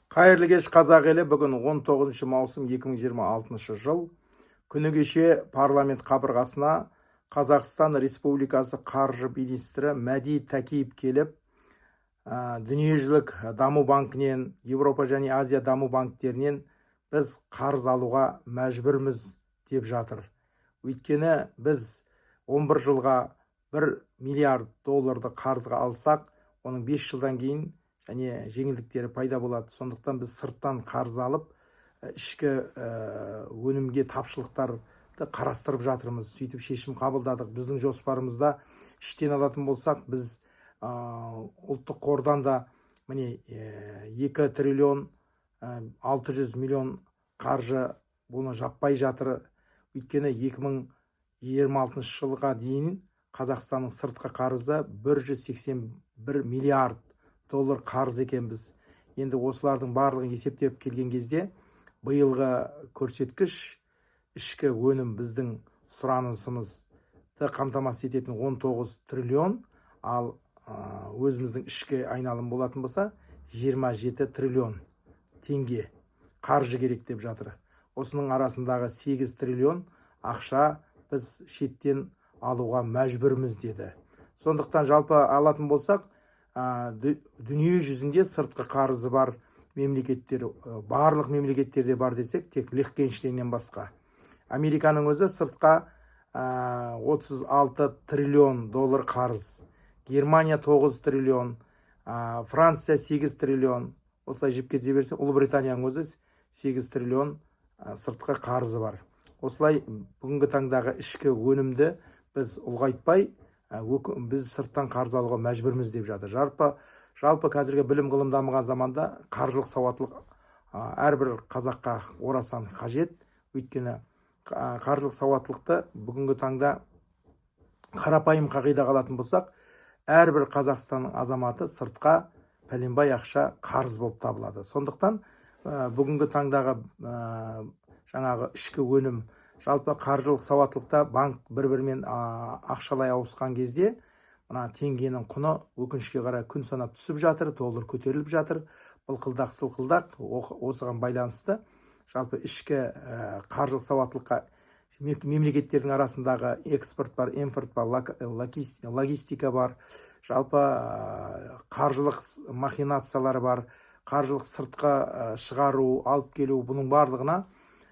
Қайырлы кеш қазақ елі. Бүгін 19 маусым 2026 жыл. Күні кеше парламент қабырғасына Қазақстан Республикасы қаржы министрі Мәди Тәкиев келіп, дүниежүзілік даму банкінен, Европа және Азия даму банктерінен біз қарыз алуға мәжбүрміз деп жатыр. Өйткені біз 11 жылға 1 миллиард долларды қарызға алсақ, оның 5 жылдан кейін және жеңілдіктері пайда болады. Сондықтан біз сырттан қарыз алып, ішкі өнімге тапшылықтарды қарастырып жатырмыз. Сөйтіп шешім қабылдадық. Біздің жоспарымызда іштен алатын болсақ, біз ұлттық қордан да міне 2 триллион 600 миллион қаржы бұны жаппай жатыр. Өйткені 2026 жылға дейін Қазақстанның сыртқы қарызы 181 миллиард доллар қарыз екенбіз. Енді осылардың барлығын есептеп келген кезде биылғы көрсеткіш ішкі өнім біздің сұранысымызды қамтамасыз ететін 19 триллион, ал өзіміздің ішкі айналым болатын болса 27 триллион теңге қаржы керек деп жатыр. Осының арасындағы 8 триллион ақша біз шеттен алуға мәжбүрміз деді. Сондықтан жалпы алатын болсақ, дүние жүзінде сыртқы қарызы бар мемлекеттер, барлық мемлекеттерде бар десек, тек Лихтенштейннен басқа. Американың өзі сыртқа 36 триллион доллар қарыз, Германия 9 триллион, Франция 8 триллион, осылай жіп кете берсе, Ұлыбританияның өзі 8 триллион сыртқы қарызы бар. Осылай бүгінгі таңдағы ішкі өнімді біз ұлғайтпай, біз сырттан қарыз алуға мәжбүрміз деп жатыр. Жалпы қазіргі білім ғылым дамыған заманда қаржылық сауаттылық әрбір қазаққа орасан қажет. Өйткені қаржылық сауаттылықты бүгінгі таңда қарапайым қағидаға алатын болсақ, әрбір Қазақстанның азаматы сыртқа пәленбай ақша қарыз болып табылады. Сондықтан бүгінгі таңдағы жаңағы ішкі өнім, жалпы қаржылық сауаттылықта банк бір-бірімен ақшалай ауысқан кезде мына теңгенің құны өкінішке қарай күн санап түсіп жатыр, доллар көтеріліп жатыр. Былқылдақ-сылқылдақ. Осыған байланысты жалпы ішкі қаржылық сауаттылыққа мемлекеттердің арасындағы экспорт бар, импорт бар, логистика бар, жалпы қаржылық махинациялар бар, қаржылық сыртқа шығару, алып келу, бұның барлығына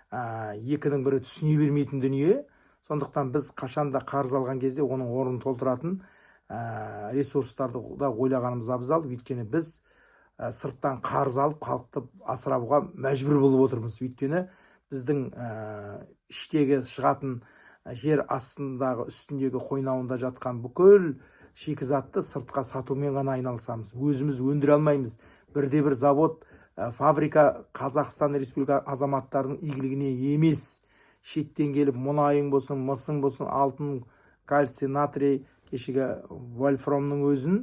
екінің бірі түсіне бермейтін дүние. Сондықтан біз қашанда қарыз алған кезде оның орнын толтыратын ресурстарды да ойлағанымыз абзал. Өйткені біз сырттан қарыз алып халықты асырауға мәжбүр болып отырмыз. Өйткені біздің іштегі шығатын жер астындағы үстіндегі қойнауында жатқан бүкіл шикізатты сыртқа сатумен ғана айналысамыз. Өзіміз өндіре алмаймыз. Бірде-бір завод, фабрика Қазақстан Республика азаматтарының игілігіне емес, шеттен келіп мұнайың болсын, мысың болсын, алтын, кальций, натрий, кешегі вольфрамның өзін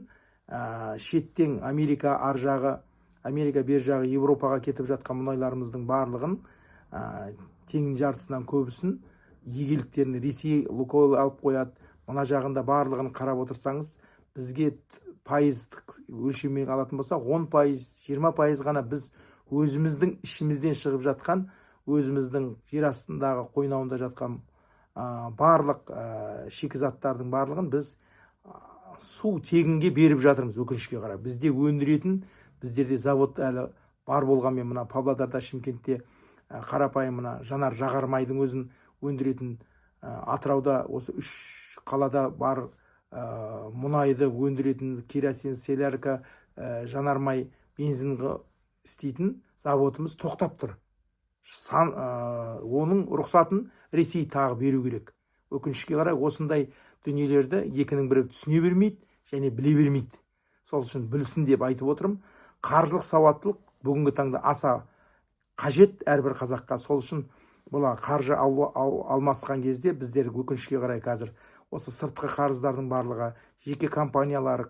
шеттен Америка ар жағы, Америка бер жағы, Европаға кетіп жатқан мұнайларымыздың барлығын теңін жартысынан көбісін игіліктерін Ресей Лукойл алып қояды. Мына жағында барлығын қарап отырсаңыз, бізге пайыздық өлшеммен алатын болса 10%, 20% ғана біз өзіміздің ішімізден шығып жатқан, өзіміздің жер астындағы қойнауында жатқан барлық шикізаттардың барлығын біз су тегінге беріп жатырмыз. Өкінішке қарай бізде өндіретін, біздерде завод әлі бар болғанмен, мына Павлодарда, Шымкентте қарапайым мына жанар жағармайдың өзін өндіретін, Атырауда осы 3 қалада бар мұнайды өндіретін, керосин, солярка, жанармай, бензинға істейтін заводымыз тоқтап тұр. Оның рұқсатын Ресей тағы беру керек. Өкінішке қарай осындай дүниелерді екінің бірі түсіне бермейді және біле бермейді. Сол үшін білсін деп айтып отырмын. Қаржылық сауаттылық бүгінгі таңда аса қажет әрбір қазаққа. Сол үшін бұла қаржы алмасқан кезде біздер өкінішке қарай қазір осы сыртқы қарыздардың барлығы жеке компаниялар,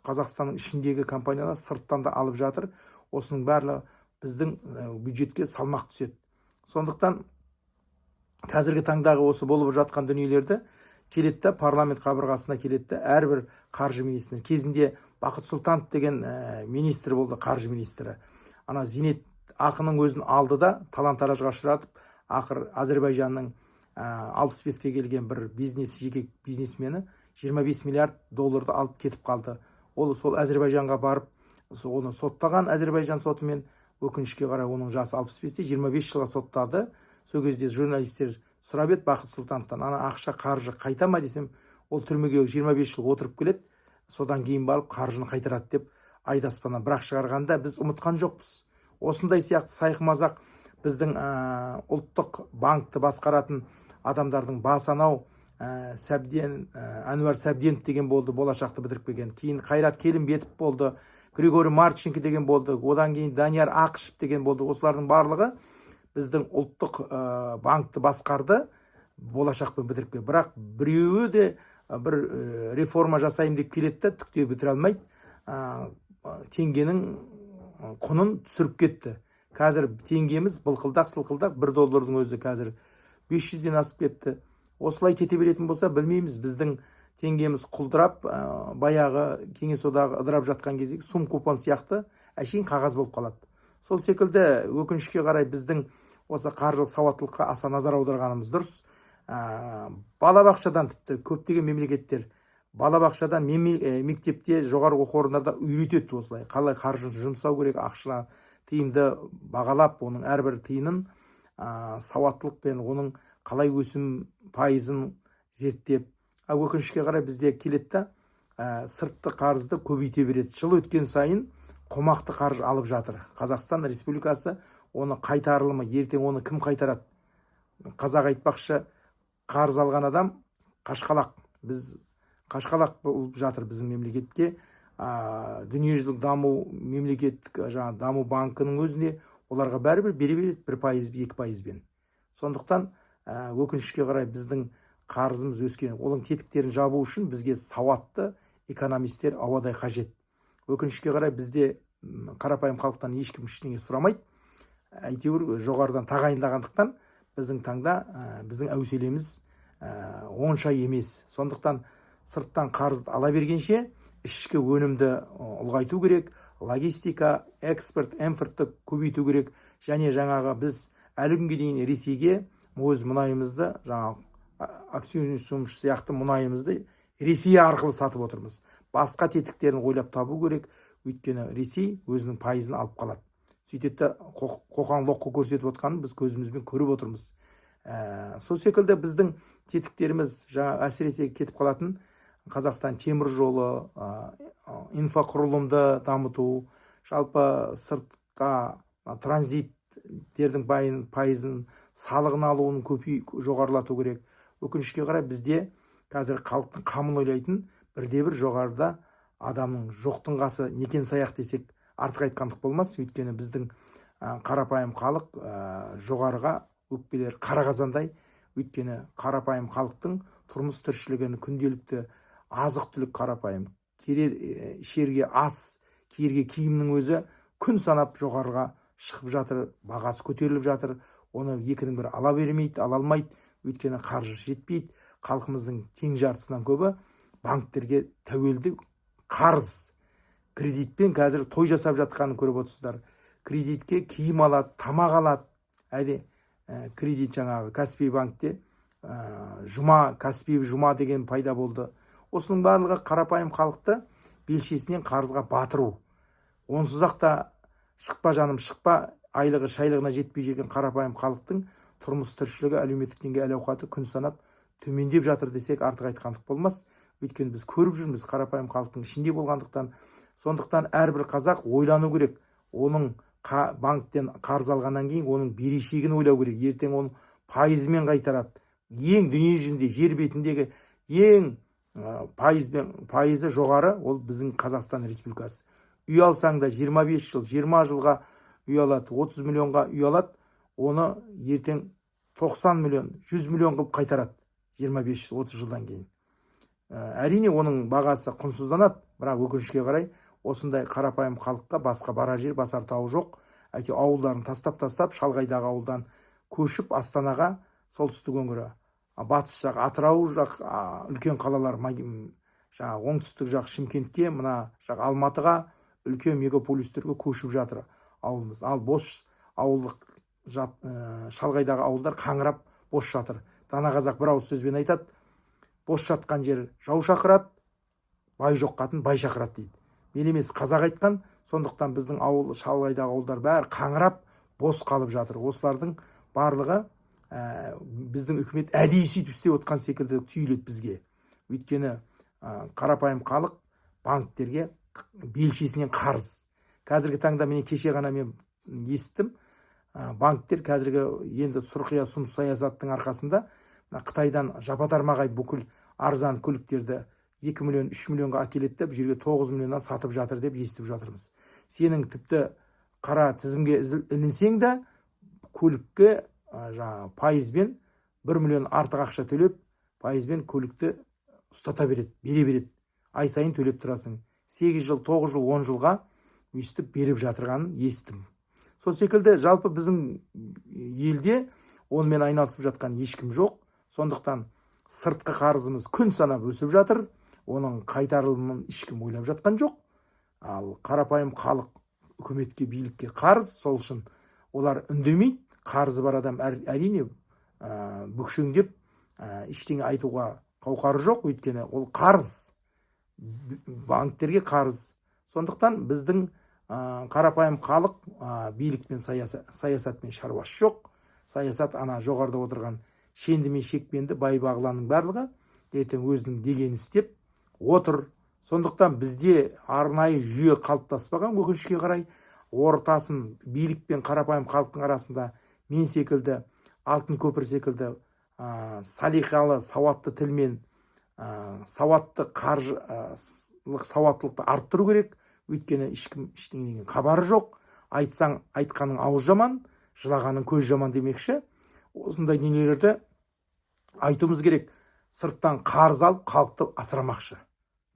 Қазақстанның ішіндегі компаниялар сырттан да алып жатыр. Осының барлығы біздің бюджетке салмақ түседі. Сондықтан қазіргі таңдағы осы болып жатқан дүниелерді келетті, парламент қабырғасына келетті, әрбір қаржы министрі. Кезінде Бақыт Сұлтанов деген министр болды, қаржы министрі. ана зейнет ақының өзін алды да талан-таражға ұшыратып, ақыр Әзербайжанның 65-ке келген бір жеке бизнесмені 25 миллиард долларды алып кетіп қалды. Ол сол Әзербайжанға барып, оны соттаған Әзербайжан сотымен, өкінішке қарай оның жасы 65-те 25 жылға соттады. Сол кезде журналистер сұрап еді Бақыт Сұлтановтан, ана ақша қаржы қайта ма десем, ол түрмеге 25 жыл отырып келеді, содан кейін барып қаржыны қайтарады деп айдаспаннан бірақ шығарғанда біз ұмытқан жоқпыз. Осындай сияқты сайқымазақ біздің ұлттық банкты басқаратын адамдардың басанау Әнуар Сәбденов деген болды, болашақты бітіріп келген. Кейін Қайрат Келімбетов болды, Григорий Марченко деген болды, одан кейін Данияр Ақышев деген болды. Осылардың барлығы біздің ұлттық банкты басқарды, болашақпен бітіріп келген. Бірақ біреуі де бір реформа жасайым деп келеді, түк те бітіре алмайды. Теңгенің құнын түсіріп кетті. Қазір теңгеміз былқылдақ-сылқылдақ, $1 өзі қазір 500-ден асып кетті. Осылай кете беретін болса, білмейміз, біздің теңгеміз құлдырап, баяғы кеңес одағы ыдырап жатқан кездегі сум купон сияқты әшейін қағаз болып қалады. Сол секілді өкінішке қарай біздің осы қаржылық сауаттылыққа аса назар аударғанымыз дұрыс. Балабақшадан тіпті көптеген мемлекеттер балабақшадан мектепте, жоғарғы оқу орындарда үйретеді осылай. Қалай қаржыны жұмсау керек, ақшаны тиімді бағалап, оның әрбір тиынын сауаттылықпен, оның қалай өсім пайызын зерттеп. Өкінішке қарай бізде келеді, сыртқы қарызды көбейте береді. Жыл өткен сайын қомақты қаржы алып жатыр. Қазақстан Республикасы оны қайтарылымы, ертең оны кім қайтарады? Қазақ айтпақшы, қарыз алған адам қашқалақ. Біз қашқалақ болып жатыр біздің мемлекетке. Дүниежүзілік даму мемлекеттік даму банкінің өзіне оларға бәрібір бере береді 1%, 2%. Сондықтан өкінішке қарай біздің қарызымыз өскен. Оның тетіктерін жабу үшін бізге сауатты экономистер ауадай қажет. Өкінішке қарай бізде қарапайым халықтан ешкім ештеңе сұрамайды. Әйтеуір жоғарыдан тағайындағандықтан біздің таңда біздің әуселеміз онша емес. Сондықтан сырттан қарызды ала бергенше ішкі өнімді ұлғайту керек, логистика, экспорт, импортты көбейту керек. Және жаңағы біз әлі күнге дейін Ресейге өз мұнайымызды, жаңағы акционер сияқты мұнайымызды Ресей арқылы сатып отырмыз. Басқа тетіктерін ойлап табу керек, өйткені Ресей өзінің пайызын алып қалады. Сөйтеді қоқан-лоққы көрсетіп отқанын біз көзімізбен көріп отырмыз. Сол секілді біздің тетіктеріміз әсіресе кетіп қалатын Қазақстан темір жолы, инфрақұрылымды дамыту, жалпы сыртқа транзиттердің пайызын, салығын алуын жоғарылату керек. Өкінішке қарай бізде қазір халықтың қамын ойлайтын бірде-бір жоғарыда адамның жоқтың қасы некен саяқ десек артық айтқандық болмас. Өйткені біздің қарапайым халық жоғарыға өкпелер қара қазандай. Өйткені қарапайым халықтың тұрмыс тіршілігін күнделікті азық-түлік қарапайым, шерге ас, киерге киімнің өзі күн санап жоғарыға шығып жатыр, бағасы көтеріліп жатыр. Оны екінің бірі ала бермейді, ала алмайды. Өйткені қаржы жетпейді. Халқымыздың тең жартысынан көбі банктерге тәуелді. Қарыз, кредитпен қазір той жасап жатқанын көріп отырсыздар. Кредитке киім алады, тамақ алады. Кредит жаңағы Каспий банкте Каспий жұма деген пайда болды. Осының барлығы қарапайым халықты белшесінен қарызға батыру. Онсыз-ақ та шықпа жаным шықпа, айлығы шайлығына жетпей жүрген қарапайым халықтың тұрмыс тіршілігі, әлеуметтік деңгей әл-ауқаты күн санап төмендеп жатыр десек артық айтқандық болмас. Өйткені біз көріп жүрміз қарапайым халықтың ішінде болғандықтан. Сондықтан әрбір қазақ ойлану керек. Оның банктен қарыз алғаннан кейін оның берешегін ойлау керек. Ертең оның пайызымен қайтарады. Ең дүние жүзінде, жер бетіндегі ең пайызы жоғары ол біздің Қазақстан Республикасы. Үй алсаң да 25 жыл, 20 жылға үй алады, 30 миллионға үй алады, оны ертең 90 миллион, 100 миллион қылып қайтарады 25-30 жылдан кейін. Әрине оның бағасы құнсызданады, бірақ өкінішке қарай осындай қарапайым халыққа басқа барар жер, басар тауы жоқ. Әйтеуір ауылдарын тастап, шалғайдағы ауылдан көшіп Астанаға, солтүстік өңірі, батыс жақ Атырау жақ үлкен қалалар, оңтүстік жақ Шымкентке, мына жақ Алматыға, үлкен мегаполистерге көшіп жатыр. ауылымыз. Ал бос ауылдық шалғайдағы ауылдар қаңырап бос жатыр. Дана қазақ бір ауыз сөзбен айтады: бос жатқан жер жау шақырады, бай жоқ қатын бай шақырады дейді. Мен емес, қазақ айтқан. Сондықтан біздің ауыл, шалғайдағы ауылдар бәрі қаңырап бос қалып жатыр. Осылардың барлығы біздің үкімет әдейі сөйтіп істеп отқан секілді түйіледі бізге. Өйткені қарапайым халық банктерге белшесінен қарыз. Қазіргі таңда мен кеше ғана мен естім, банктер қазіргі енді сұрқия сұм саясаттың арқасында Қытайдан жапа-тармағай бүкіл арзан көліктерді 2 миллион, 3 миллионға әкеледі деп, жерге 9 миллионнан сатып жатыр деп естіп жатырмыз. Сенің тіпті қара тізімге ілінсең де, көлікке пайызбен 1 миллион артық ақша төлеп, пайызбен көлікті ұстата береді, бере береді. Ай сайын төлеп тұрасың. 8 жыл, 9 жыл, 10 жылға өйстіп беріп жатырғанын естім. Сол секілді жалпы біздің елде онымен айналысып жатқан ешкім жоқ. Сондықтан сыртқы қарызымыз күн санап өсіп жатыр. Оның қайтарылымын ешкім ойлап жатқан жоқ. Ал қарапайым халық үкіметке, билікке қарыз, сол үшін олар үндемейді. Қарызы бар адам әрине бүкшеңдеп ештеңе айтуға қауқары жоқ. Өйткені ол қарыз, банктерге қарыз. Сондықтан біздің қарапайым халық билікпен, саясатпен шаруасы жоқ. Саясат ана жоғарыда отырған шенді мен шекпенді бай бағланның барлығы ертең өзінің дегенін істеп отыр. Сондықтан бізде арнайы жүйе қалыптаспаған, өкінішке қарай. Ортасын билік пен қарапайым халықтың арасында мен секілді, алтын көпір секілді салиқалы, сауатты тілмен сауатты қаржылық сауаттылықты арттыру керек. Өйткені ешкім ештеңеден хабары жоқ. Айтсаң айтқаның ауыз жаман, жылағаның көз жаман демекші. Осындай дүниелерді айтуымыз керек. Сырттан қарыз алып халықты асырамақшы.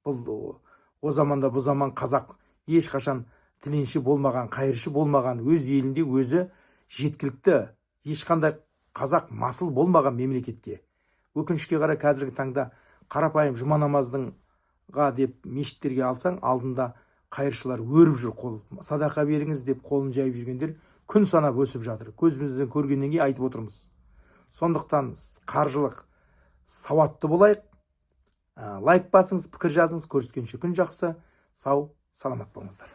Бұл о заманда бұл заман қазақ ешқашан тіленші болмаған, қайыршы болмаған, өз елінде өзі жеткілікті, ешқандай қазақ масыл болмаған мемлекетке. Өкінішке қарай қазіргі таңда қарапайым жұма намаздыңға деп мешіттерге алсаң, алдында қайыршылар өріп жүр, қол садақа беріңіз деп қолын жайып жүргендер күн санап өсіп жатыр. Көзімізден көргеннен кейін айтып отырмыз. Сондықтан қаржылық сауатты болайық. Лайк басыңыз, пікір жазыңыз. Көріскенше күн жақсы. Сау, саламат болыңыздар.